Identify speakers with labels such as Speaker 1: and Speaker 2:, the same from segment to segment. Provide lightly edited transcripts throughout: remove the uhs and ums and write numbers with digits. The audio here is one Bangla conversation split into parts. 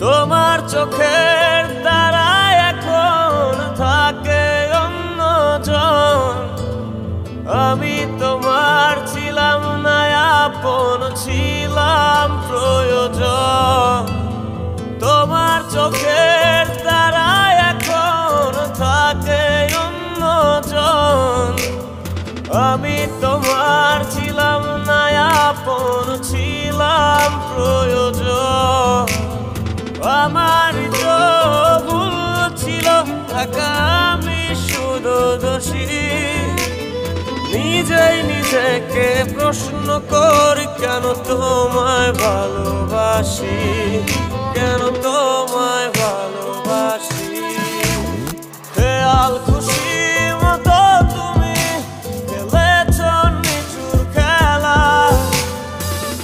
Speaker 1: তোমার চোখের তারায় এখন থাকে অন্যজন। আমি তোমার ছিলাম না আপন, ছিলাম প্রয়োজন। তোমার চোখের তারায় এখন থাকে অন্যজন। আমি তোমার ছিলাম না আপন, ছিলাম প্রয়োজন। আমার তো ভুল ছিল, থাকা আমি শুধু দোষী। নিজেই নিজেকে প্রশ্ন করি, কেন তোমায় ভালোবাসি, কেন তোমায় ভালোবাসি। খেয়াল খুশি মতো তুমি খেলেছ নিচুর খেলা,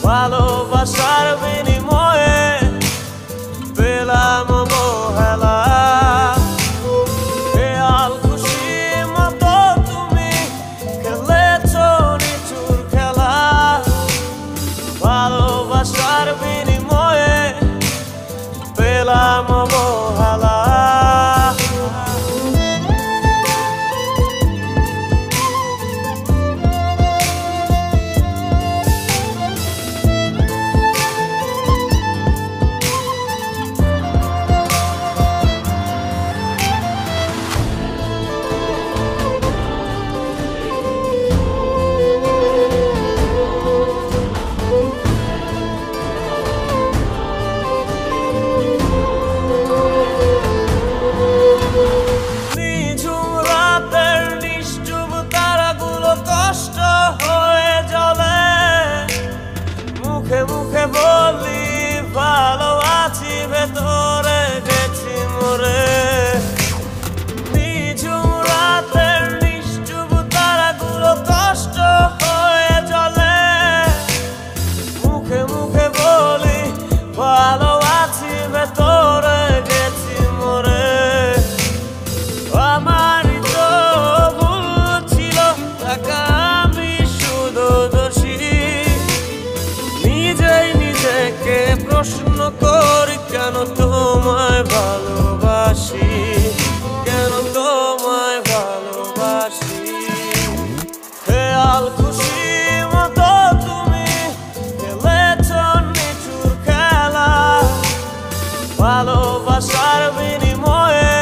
Speaker 1: ভালোবাসার বিনিময়ে পেলাম অবহেলা। খেয়াল খুশি মতো তুমি খেলেছ নিচুর খেলা, ভালোবাসার বিনিময়ে পেলাম অবহেলা। মুখে মুখে বলি ভালো আছি, ভেতরে গেছি মরে। নিঝুম রাতের নিশ্চুপ তারাগুলো কষ্ট হয়ে জ্বলে। মুখে মুখে বলি ভালো আছি, ভেতরে গেছি মরে। আমারই তো ভুল ছিল, থাকা আমি শুধু দোষী। নিজেই নিজেকে প্রশ্ন করি, কেন তোমায় ভালোবাসি, কেন তোমায় ভালোবাসি। খেয়াল খুশি মতো তুমি খেলেছ নিচুর খেলা, ভালোবাসার বিনিময়ে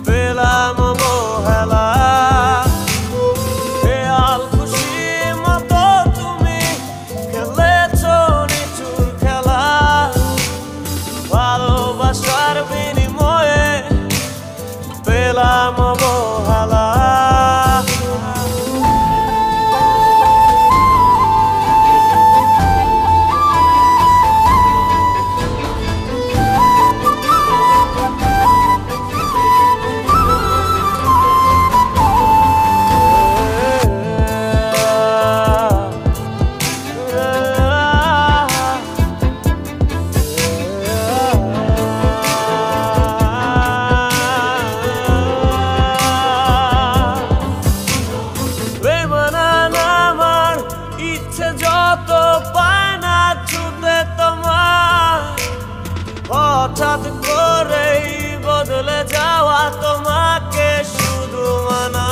Speaker 1: পেলাম অবহেলা। ভালোবাসার বিনিময়ে পেলাম অবহেলা। যত পায় না ছুটে তোমার, হঠাৎ করেই বদলে যাওয়া তোমাকে শুধু মানা।